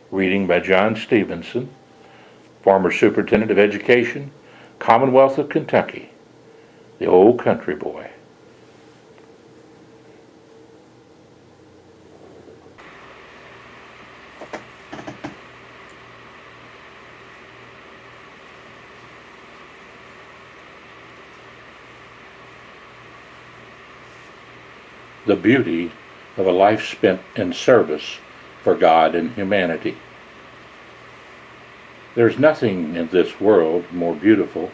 Reading by John Stevenson, former Superintendent of Education, Commonwealth of Kentucky, the old country boy. The beauty of a life spent in service for God and humanity. There's nothing in this world more beautiful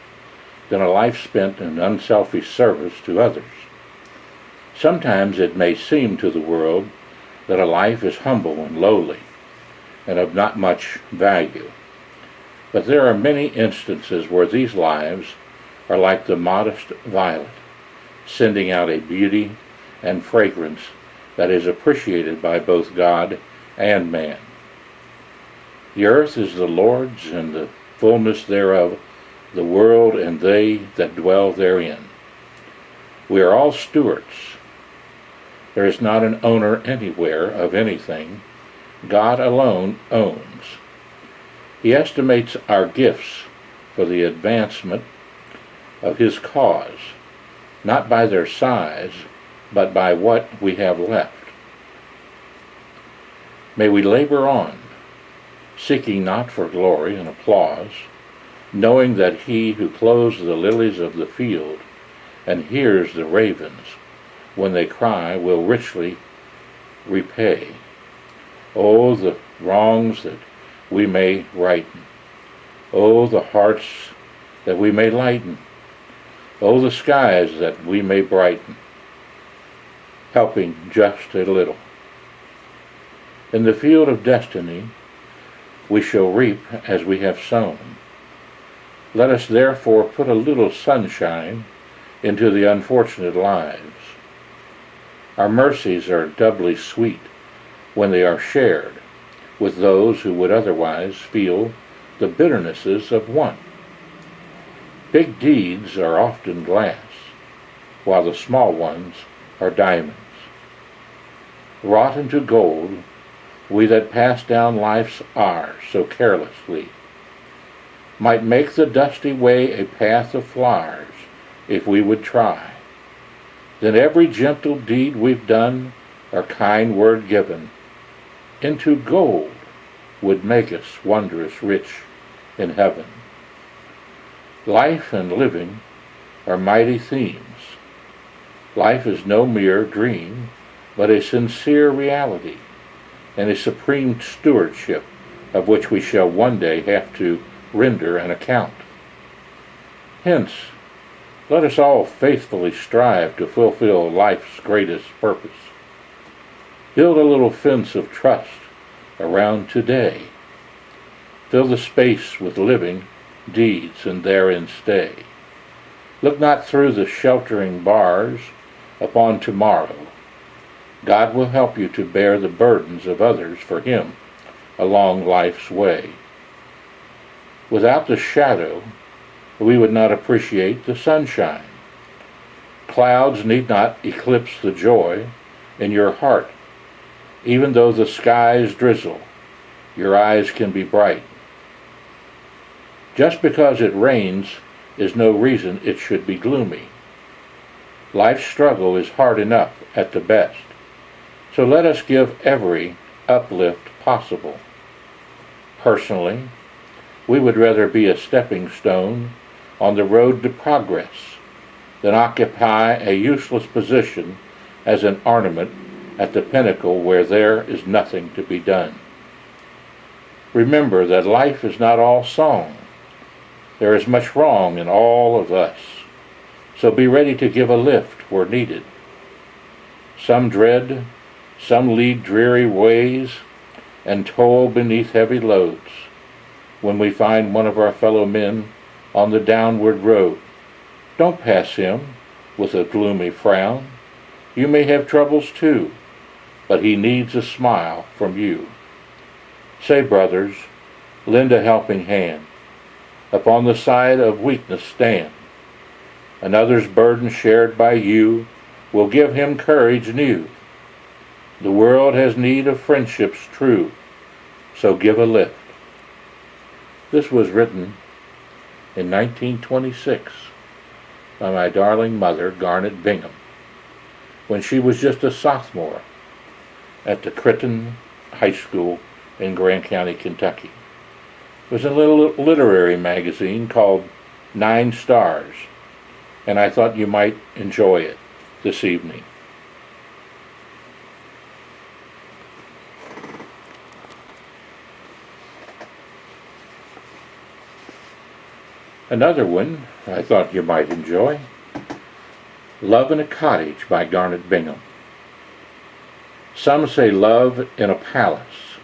than a life spent in unselfish service to others. Sometimes it may seem to the world that a life is humble and lowly and of not much value. But there are many instances where these lives are like the modest violet, sending out a beauty and fragrance that is appreciated by both God and man. The earth is the Lord's, and the fullness thereof, the world and they that dwell therein. We are all stewards. There is not an owner anywhere of anything. God alone owns. He estimates our gifts for the advancement of His cause, not by their size, but by what we have left. May we labor on, seeking not for glory and applause, knowing that He who clothes the lilies of the field and hears the ravens when they cry will richly repay. Oh, the wrongs that we may righten. Oh, the hearts that we may lighten. Oh, the skies that we may brighten, helping just a little. In the field of destiny, we shall reap as we have sown. Let us therefore put a little sunshine into the unfortunate lives. Our mercies are doubly sweet when they are shared with those who would otherwise feel the bitternesses of want. Big deeds are often glass, while the small ones are diamonds. Wrought into gold, we that pass down life's hour so carelessly might make the dusty way a path of flowers if we would try. Then every gentle deed we've done or kind word given into gold would make us wondrous rich in heaven. Life and living are mighty themes. Life is no mere dream, but a sincere reality, and a supreme stewardship of which we shall one day have to render an account. Hence, let us all faithfully strive to fulfill life's greatest purpose. Build a little fence of trust around today. Fill the space with living deeds and therein stay. Look not through the sheltering bars upon tomorrow. God will help you to bear the burdens of others for Him along life's way. Without the shadow, we would not appreciate the sunshine. Clouds need not eclipse the joy in your heart. Even though the skies drizzle, your eyes can be bright. Just because it rains is no reason it should be gloomy. Life's struggle is hard enough at the best. So let us give every uplift possible. Personally, we would rather be a stepping stone on the road to progress than occupy a useless position as an ornament at the pinnacle where there is nothing to be done. Remember that life is not all song. There is much wrong in all of us, so be ready to give a lift where needed. Some dread, some lead dreary ways and toil beneath heavy loads. When we find one of our fellow men on the downward road, don't pass him with a gloomy frown. You may have troubles too, but he needs a smile from you. Say, brothers, lend a helping hand. Upon the side of weakness stand. Another's burden shared by you will give him courage new. The world has need of friendships true. so give a lift. This was written in 1926 by my darling mother, Garnet Bingham, when she was just a sophomore at the Crittenden High School in Grant County, Kentucky. It was a little literary magazine called 9 Stars, and I thought you might enjoy it this evening. Another one I thought you might enjoy, Love in a Cottage by Garnet Bingham. Some say love in a palace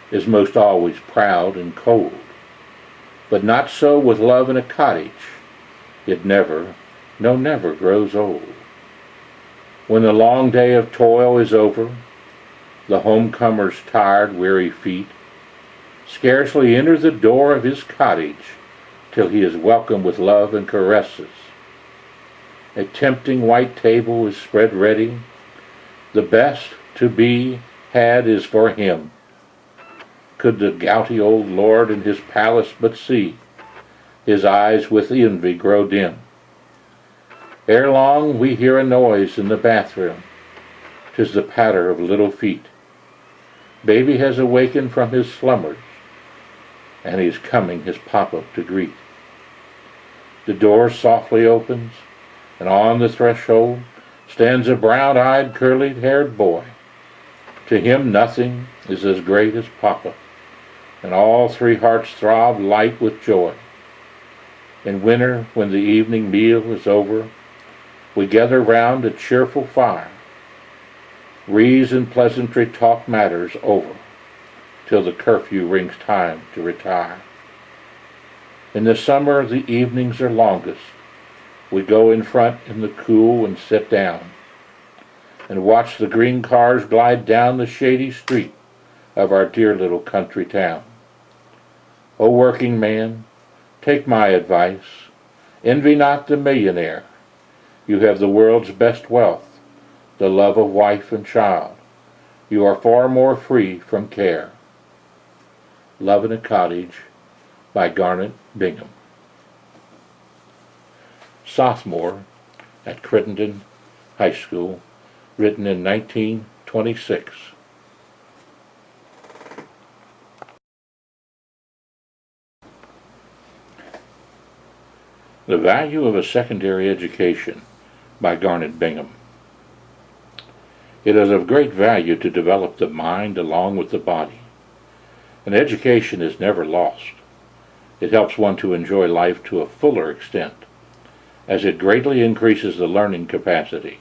is most always proud and cold, but not so with love in a cottage. It never, no never grows old. When the long day of toil is over, the homecomer's tired, weary feet scarcely enter the door of his cottage till he is welcomed with love and caresses. A tempting white table is spread ready. The best to be had is for him. Could the gouty old lord in his palace but see, his eyes with envy grow dim. Ere long we hear a noise in the bathroom. 'Tis the patter of little feet. Baby has awakened from his slumbers, and he's coming his papa to greet. The door softly opens, and on the threshold stands a brown-eyed, curly-haired boy. To him nothing is as great as papa, and all 3 hearts throb light with joy. In winter, when the evening meal is over, we gather round a cheerful fire. Reason and pleasantry talk matters over, till the curfew rings time to retire. In the summer the evenings are longest. We go in front in the cool and sit down, and watch the green cars glide down the shady street of our dear little country town. O working man, take my advice. Envy not the millionaire. You have the world's best wealth, the love of wife and child. You are far more free from care. Love in a Cottage by Garnet Bingham. Sophomore at Crittenden High School, written in 1926. The Value of a Secondary Education by Garnet Bingham. It is of great value to develop the mind along with the body. An education is never lost. It helps one to enjoy life to a fuller extent, as it greatly increases the learning capacity.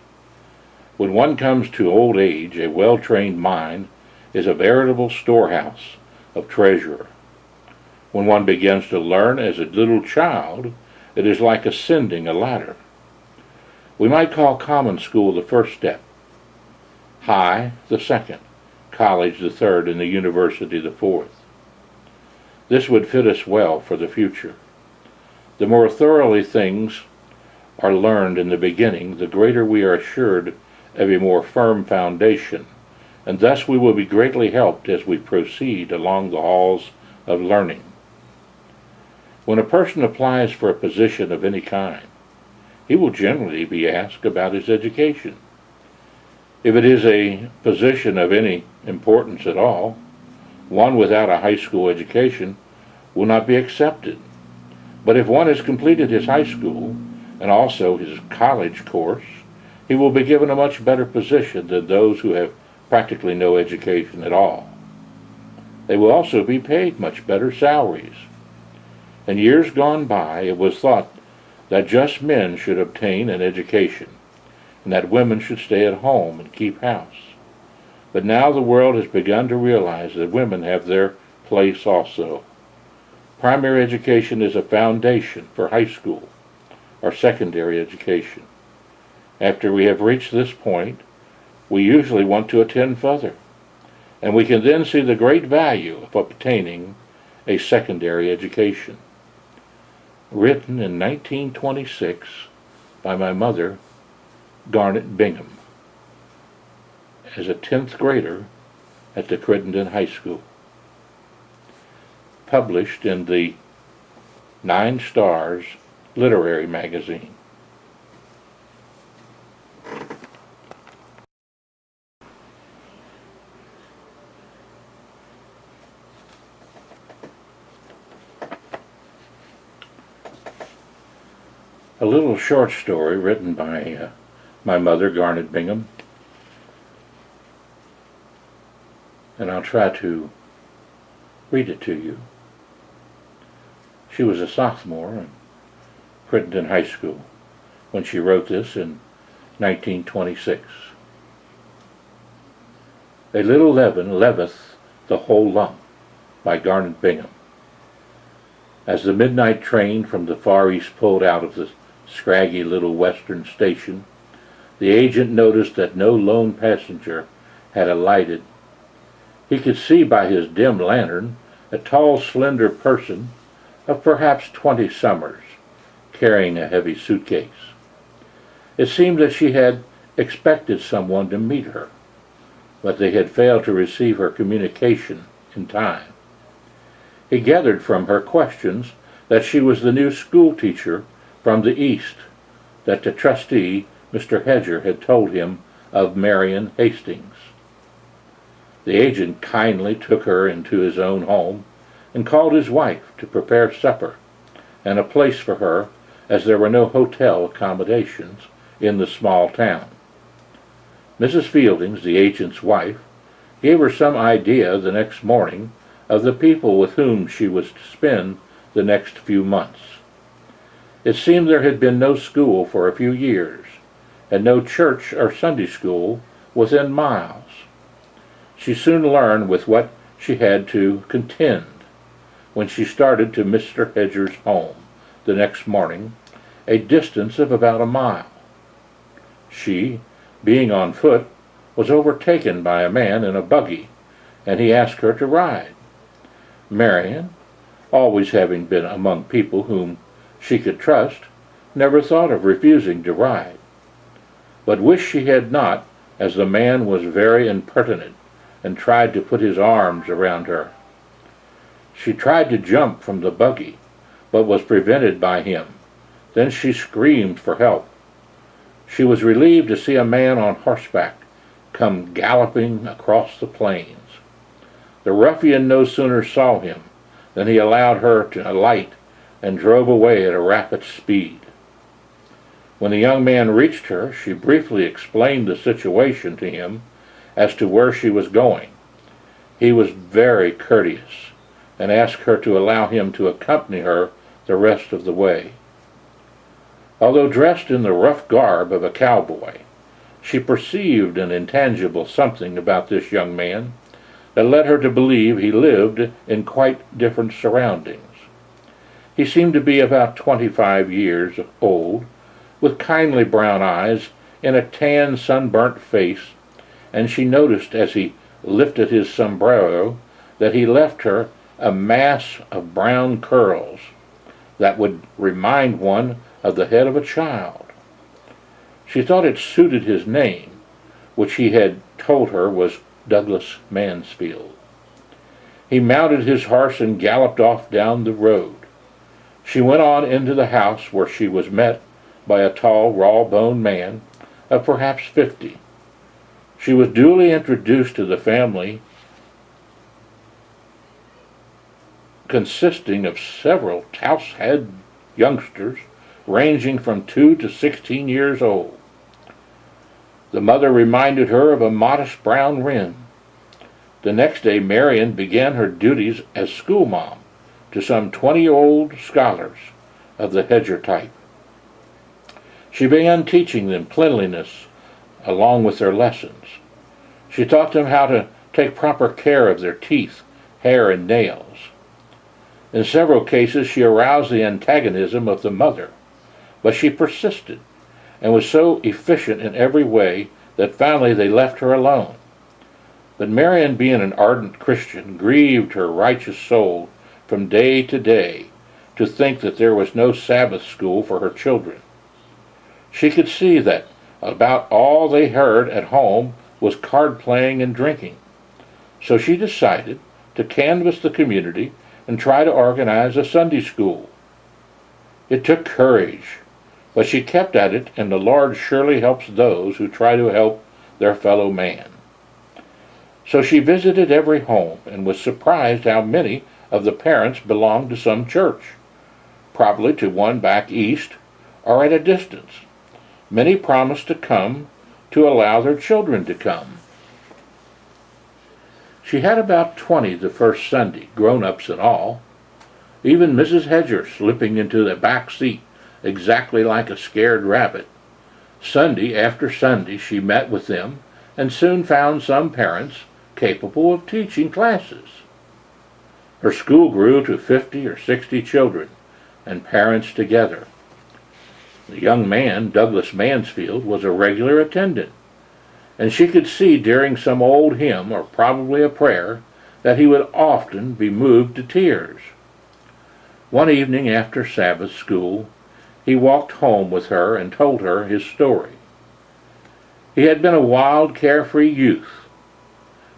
When one comes to old age, a well-trained mind is a veritable storehouse of treasure. When one begins to learn as a little child, it is like ascending a ladder. We might call common school the first step, high the second, college the third, and the university the fourth. This would fit us well for the future. The more thoroughly things are learned in the beginning, the greater we are assured of a more firm foundation, and thus we will be greatly helped as we proceed along the halls of learning. When a person applies for a position of any kind, he will generally be asked about his education. If it is a position of any importance at all, one without a high school education will not be accepted. But if one has completed his high school and also his college course, he will be given a much better position than those who have practically no education at all. They will also be paid much better salaries. In years gone by, it was thought that just men should obtain an education, and that women should stay at home and keep house. But now the world has begun to realize that women have their place also. Primary education is a foundation for high school or secondary education. After we have reached this point, we usually want to attend further, and we can then see the great value of obtaining a secondary education. Written in 1926 by my mother, Garnet Bingham, as a 10th grader at the Crittenden High School. published in the Nine Stars literary magazine. A little short story written by my mother, Garnet Bingham, and I'll try to read it to you. She was a sophomore in Crittenden High School when she wrote this in 1926. A little leaven leaveth the whole lump, by Garnet Bingham. As the midnight train from the Far East pulled out of the scraggy little western station, the agent noticed that no lone passenger had alighted. He could see by his dim lantern a tall, slender person of perhaps 20 summers, carrying a heavy suitcase. It seemed that she had expected someone to meet her, but they had failed to receive her communication in time. He gathered from her questions that she was the new school teacher from the East, that the trustee, Mr. Hedger, had told him of Marion Hastings. The agent kindly took her into his own home and called his wife to prepare supper and a place for her, as there were no hotel accommodations in the small town. Mrs. Fieldings, the agent's wife, gave her some idea the next morning of the people with whom she was to spend the next few months. It seemed there had been no school for a few years, and no church or Sunday school within miles. She soon learned with what she had to contend when she started to Mr. Hedger's home the next morning, a distance of about a mile. She, being on foot, was overtaken by a man in a buggy, and he asked her to ride. Marion, always having been among people whom she could trust, never thought of refusing to ride, but wished she had not, as the man was very impertinent and tried to put his arms around her. She tried to jump from the buggy, but was prevented by him. Then she screamed for help. She was relieved to see a man on horseback come galloping across the plains. The ruffian no sooner saw him than he allowed her to alight and drove away at a rapid speed. When the young man reached her, she briefly explained the situation to him as to where she was going. He was very courteous and asked her to allow him to accompany her the rest of the way. Although dressed in the rough garb of a cowboy, she perceived an intangible something about this young man that led her to believe he lived in quite different surroundings. He seemed to be about 25 years old, with kindly brown eyes and a tan, sunburnt face, and she noticed as he lifted his sombrero that he left her a mass of brown curls that would remind one of the head of a child. She thought it suited his name, which he had told her was Douglas Mansfield. He mounted his horse and galloped off down the road. She went on into the house, where she was met by a tall, raw-boned man of perhaps 50. She was duly introduced to the family, consisting of several touse-head youngsters ranging from 2 to 16 years old. The mother reminded her of a modest brown wren. The next day Marion began her duties as schoolmom to some 20-year-old scholars of the Hedger type. She began teaching them cleanliness along with their lessons. She taught them how to take proper care of their teeth, hair, and nails. In several cases she aroused the antagonism of the mother, but she persisted and was so efficient in every way that finally they left her alone. But Marion, being an ardent Christian, grieved her righteous soul from day to day to think that there was no Sabbath school for her children. She could see that about all they heard at home was card playing and drinking. So she decided to canvass the community and try to organize a Sunday school. It took courage, but she kept at it, and the Lord surely helps those who try to help their fellow man. So she visited every home and was surprised how many of the parents belonged to some church, probably to one back east or at a distance. Many promised to come to allow their children to come. She had about 20 the first Sunday, grown-ups and all, even Mrs. Hedger slipping into the back seat exactly like a scared rabbit. Sunday after Sunday she met with them and soon found some parents capable of teaching classes. Her school grew to 50 or 60 children and parents together. The young man, Douglas Mansfield, was a regular attendant, and she could see during some old hymn or probably a prayer that he would often be moved to tears. One evening after Sabbath school, he walked home with her and told her his story. He had been a wild, carefree youth,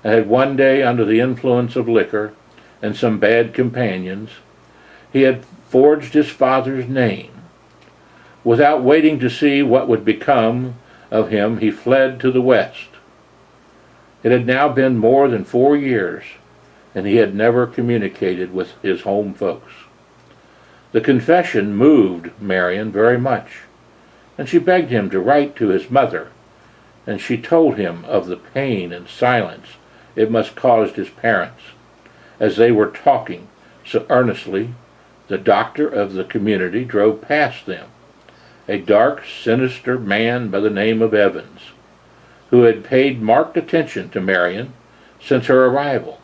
and had one day, under the influence of liquor and some bad companions, he had forged his father's name. Without waiting to see what would become of him, he fled to the West. It had now been more than 4 years, and he had never communicated with his home folks. The confession moved Marion very much, and she begged him to write to his mother, and she told him of the pain and silence it must cause his parents. As they were talking so earnestly, the doctor of the community drove past them, a dark, sinister man by the name of Evans, who had paid marked attention to Marion since her arrival,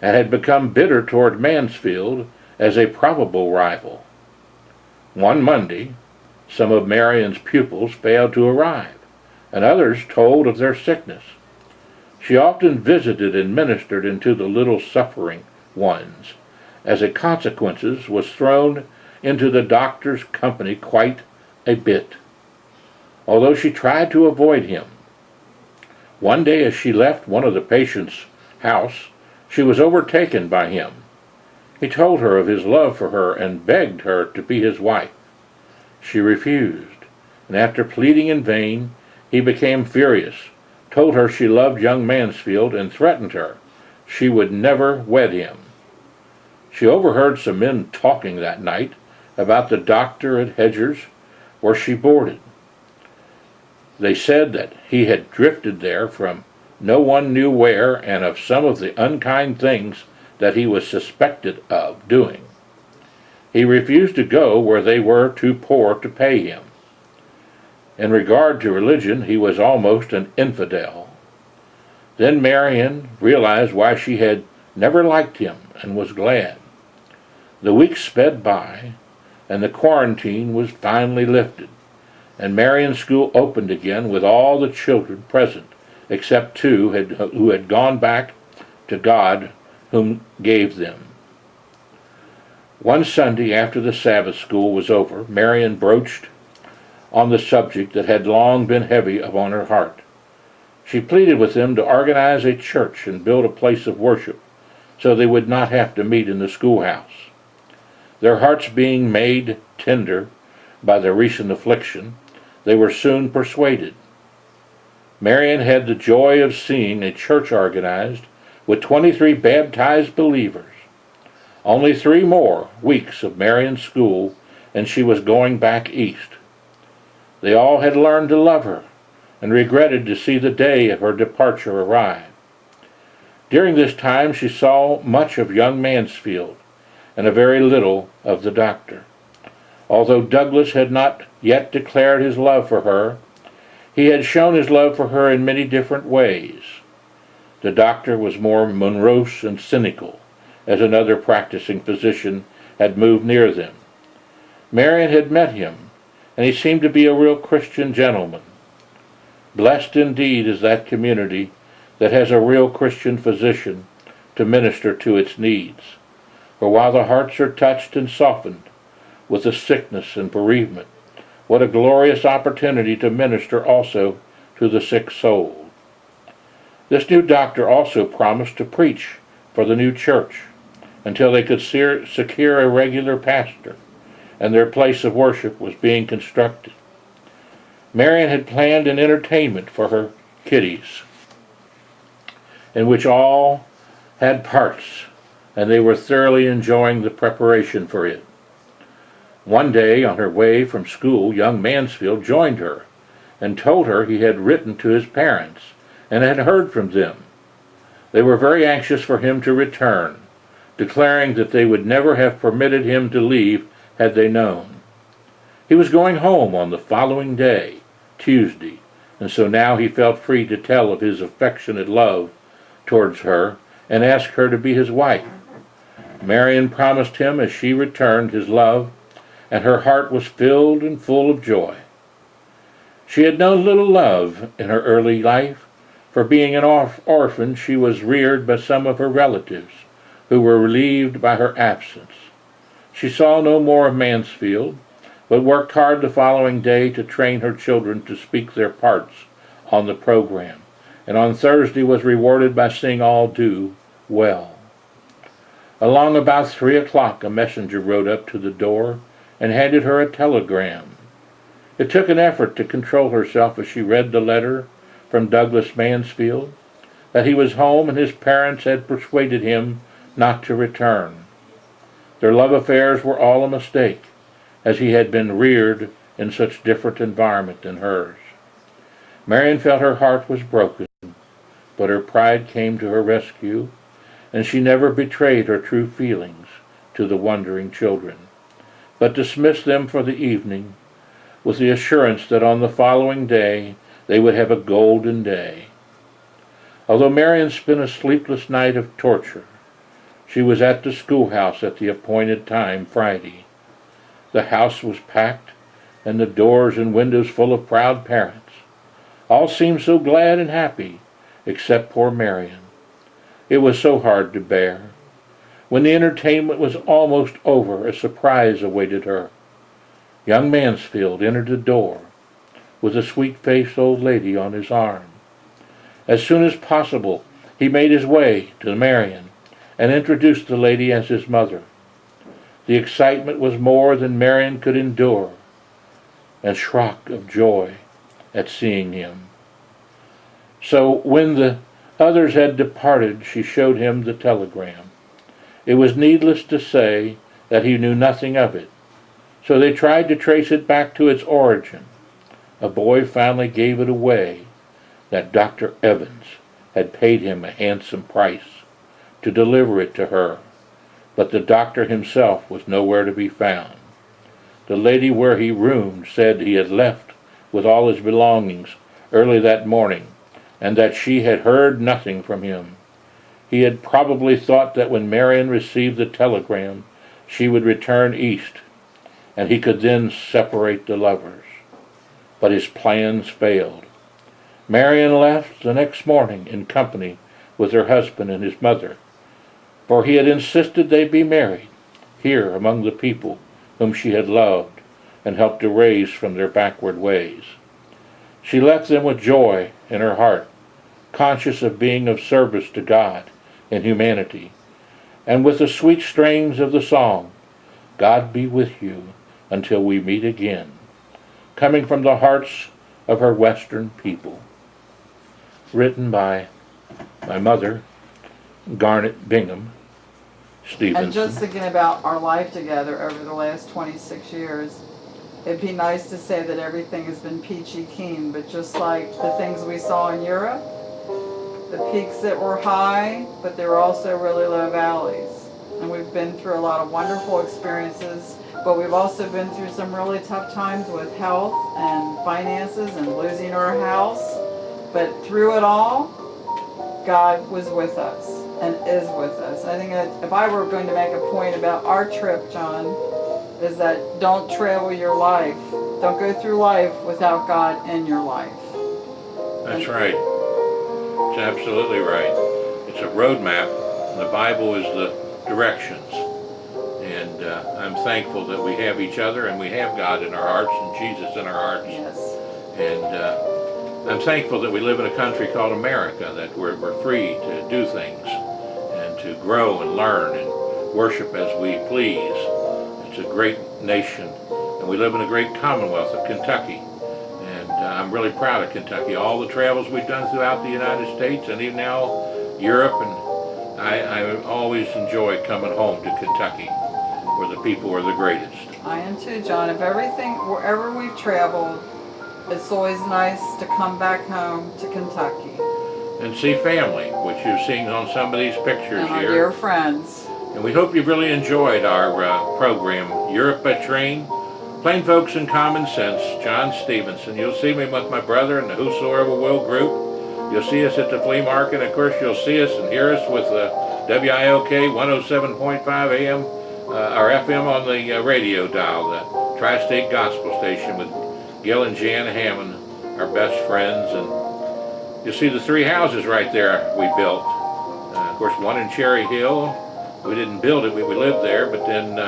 and had become bitter toward Mansfield as a probable rival. One Monday, some of Marion's pupils failed to arrive, and others told of their sickness. She often visited and ministered into the little suffering ones. As a consequence, was thrown into the doctor's company quite a bit, although she tried to avoid him. One day as she left one of the patients' house, she was overtaken by him. He told her of his love for her and begged her to be his wife. She refused, and after pleading in vain, he became furious, told her she loved young Mansfield, and threatened her she would never wed him. She overheard some men talking that night about the doctor at Hedger's, where she boarded. They said that he had drifted there from no one knew where, and of some of the unkind things that he was suspected of doing. He refused to go where they were too poor to pay him. In regard to religion, he was almost an infidel. Then Marion realized why she had never liked him and was glad. The weeks sped by, and the quarantine was finally lifted, and Marion's school opened again with all the children present, except 2 who had gone back to God whom gave them. One Sunday after the Sabbath school was over, Marion broached on the subject that had long been heavy upon her heart. She pleaded with them to organize a church and build a place of worship so they would not have to meet in the schoolhouse. Their hearts being made tender by the recent affliction, they were soon persuaded. Marion had the joy of seeing a church organized with 23 baptized believers. Only 3 more weeks of Marion's school, and she was going back east. They all had learned to love her, and regretted to see the day of her departure arrive. During this time she saw much of young Mansfield, and a very little of the doctor. Although Douglas had not yet declared his love for her, he had shown his love for her in many different ways. The doctor was more morose and cynical, as another practicing physician had moved near them. Marion had met him, and he seemed to be a real Christian gentleman. Blessed indeed is that community that has a real Christian physician to minister to its needs. For while the hearts are touched and softened with the sickness and bereavement, what a glorious opportunity to minister also to the sick soul. This new doctor also promised to preach for the new church, until they could secure a regular pastor, and their place of worship was being constructed. Marion had planned an entertainment for her kiddies, in which all had parts, and they were thoroughly enjoying the preparation for it. One day, on her way from school, young Mansfield joined her and told her he had written to his parents and had heard from them. They were very anxious for him to return, declaring that they would never have permitted him to leave had they known. He was going home on the following day, Tuesday, and so now he felt free to tell of his affectionate love towards her and ask her to be his wife. Marion promised him as she returned his love, and her heart was filled and full of joy. She had known little love in her early life, for being an orphan she was reared by some of her relatives, who were relieved by her absence. She saw no more of Mansfield, but worked hard the following day to train her children to speak their parts on the program, and on Thursday was rewarded by seeing all do well. Along about 3 o'clock a messenger rode up to the door and handed her a telegram. It took an effort to control herself as she read the letter from Douglas Mansfield, that he was home and his parents had persuaded him not to return. Their love affairs were all a mistake, as he had been reared in such different environment than hers. Marion felt her heart was broken, but her pride came to her rescue, and she never betrayed her true feelings to the wondering children, but dismissed them for the evening with the assurance that on the following day they would have a golden day. Although Marion spent a sleepless night of torture, she was at the schoolhouse at the appointed time Friday. The house was packed, and the doors and windows full of proud parents. All seemed so glad and happy, except poor Marion. It was so hard to bear. When the entertainment was almost over, a surprise awaited her. Young Mansfield entered the door, with a sweet-faced old lady on his arm. As soon as possible, he made his way to Marion and introduced the lady as his mother. The excitement was more than Marion could endure, and shock of joy at seeing him. So when the others had departed, she showed him the telegram. It was needless to say that he knew nothing of it, so they tried to trace it back to its origin. A boy finally gave it away that Dr. Evans had paid him a handsome price to deliver it to her, but the doctor himself was nowhere to be found. The lady where he roomed said he had left with all his belongings early that morning, and that she had heard nothing from him. He had probably thought that when Marion received the telegram, she would return east, and he could then separate the lovers. But his plans failed. Marion left the next morning in company with her husband and his mother, for he had insisted they be married, here among the people whom she had loved and helped to raise from their backward ways. She left them with joy in her heart, conscious of being of service to God and humanity, and with the sweet strains of the song, God be with you until we meet again, coming from the hearts of her Western people. Written by my mother, Garnet Bingham Stevenson. And just thinking about our life together over the last 26 years, it'd be nice to say that everything has been peachy keen, but just like the things we saw in Europe, the peaks that were high, but there were also really low valleys. And we've been through a lot of wonderful experiences, but we've also been through some really tough times with health and finances and losing our house. But through it all, God was with us and is with us. I think that if I were going to make a point about our trip, John, is that don't travel your life. Don't go through life without God in your life. That's right. It's absolutely right. It's a roadmap. The Bible is the directions. And I'm thankful that we have each other and we have God in our hearts and Jesus in our hearts. Yes. And I'm thankful that we live in a country called America, that we're free to do things and to grow and learn and worship as we please. It's a great nation, and we live in a great commonwealth of Kentucky. And I'm really proud of Kentucky. All the travels we've done throughout the United States and even now Europe, and I always enjoy coming home to Kentucky, where the people are the greatest. I am too, John. If everything, wherever we've traveled, it's always nice to come back home to Kentucky. And see family, which you've seen on some of these pictures And our here. dear friends. And we hope you've really enjoyed our program, Europe by Train, Plain Folks and Common Sense, John Stevenson. You'll see me with my brother in the Whosoever Will group. You'll see us at the flea market. Of course, you'll see us and hear us with WILK 107.5 AM or FM on the radio dial, the Tri-State Gospel Station with Gil and Jan Hammond, our best friends. And you'll see the 3 houses right there we built. Of course, one in Cherry Hill. We didn't build it, we lived there, but then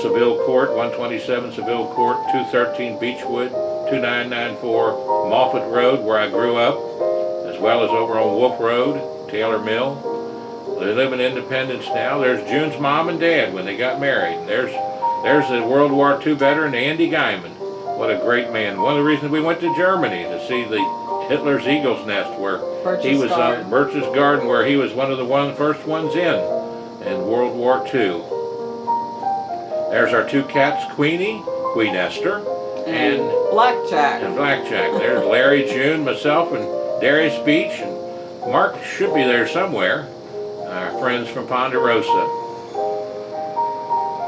Seville Court, 127 Seville Court, 213 Beechwood, 2994 Moffett Road, where I grew up, as well as over on Wolf Road, Taylor Mill. They live in Independence now. There's June's mom and dad when they got married. There's the World War II veteran, Andy Guyman. What a great man. One of the reasons we went to Germany to see the Hitler's Eagle's Nest, where he was on Birch's Garden, where he was one of the first ones in World War II. There's our 2 cats, Queenie, Queen Esther, and Blackjack. There's Larry, June, myself, and Darius Beach, and Mark should be there somewhere. Our friends from Ponderosa.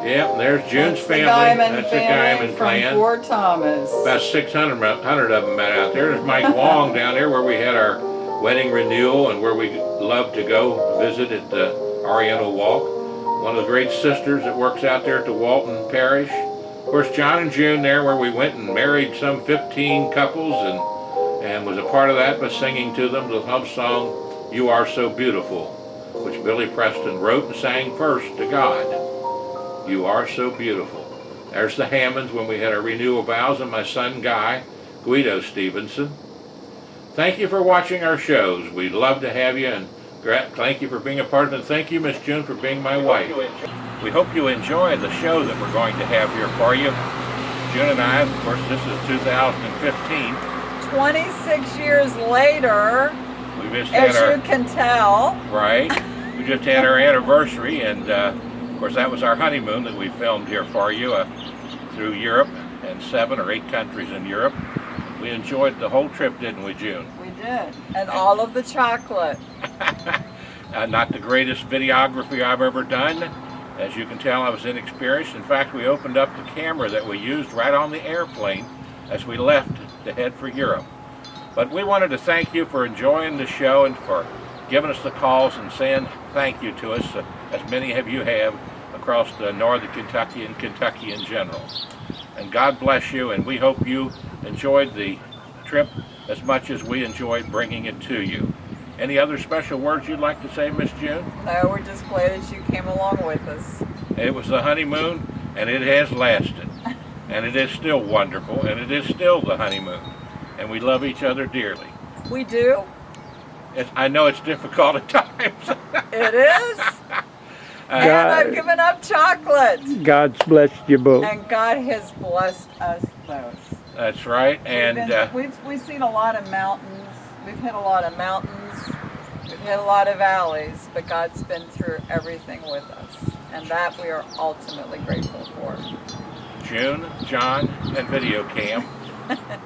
Yep, there's June's family. That's the Guyman clan. From Fort Thomas. About 600 of them out there. There's Mike Long down there, where we had our wedding renewal and where we love to go visit at the Oriental Walk. One of the great sisters that works out there at the Walton Parish. Of course, John and June there, where we went and married some 15 couples and was a part of that by singing to them the love song, You Are So Beautiful, which Billy Preston wrote and sang first to God. You are so beautiful. There's the Hammonds when we had our renewal vows, and my son Guy, Guido Stevenson. Thank you for watching our shows. We'd love to have you, and thank you for being a part of it. And thank you, Miss June, for being my wife. We hope you enjoy the show that we're going to have here for you. June and I, of course, this is 2015. 26 years later, We just as had you can tell. Right. We just had our anniversary, and of course that was our honeymoon that we filmed here for you through Europe and 7 or 8 countries in Europe. We enjoyed the whole trip, didn't we, June? We did. And all of the chocolate. Not the greatest videography I've ever done. As you can tell, I was inexperienced. In fact, we opened up the camera that we used right on the airplane as we left to head for Europe. But we wanted to thank you for enjoying the show and for giving us the calls and saying thank you to us, as many of you have across northern Kentucky and Kentucky in general. And God bless you, and we hope you enjoyed the trip as much as we enjoyed bringing it to you. Any other special words you'd like to say, Miss June? No, we're just glad that you came along with us. It was the honeymoon, and it has lasted. And it is still wonderful, and it is still the honeymoon. And we love each other dearly. We do. I know it's difficult at times. It is. And I've given up chocolate. God's blessed you both. And God has blessed us both. That's right. And we've seen a lot of mountains. We've hit a lot of mountains. We've hit a lot of valleys. But God's been through everything with us. And that we are ultimately grateful for. June, John, and Video Cam.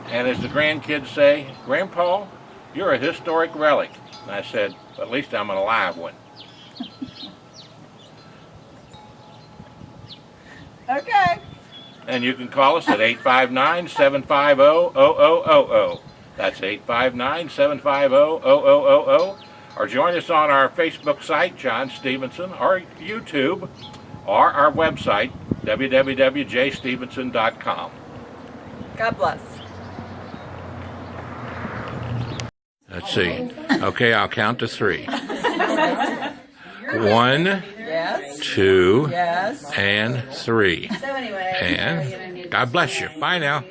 And as the grandkids say, Grandpa, you're a historic relic. And I said, at least I'm an alive one. Okay. And you can call us at 859-750-0000. That's 859-750-0000. Or join us on our Facebook site, John Stevenson, or YouTube, or our website, www.jstevenson.com. God bless. Let's see. Okay, I'll count to 3. 1, Yes. 2, Yes. and 3. So anyway, And God bless you. Bye now.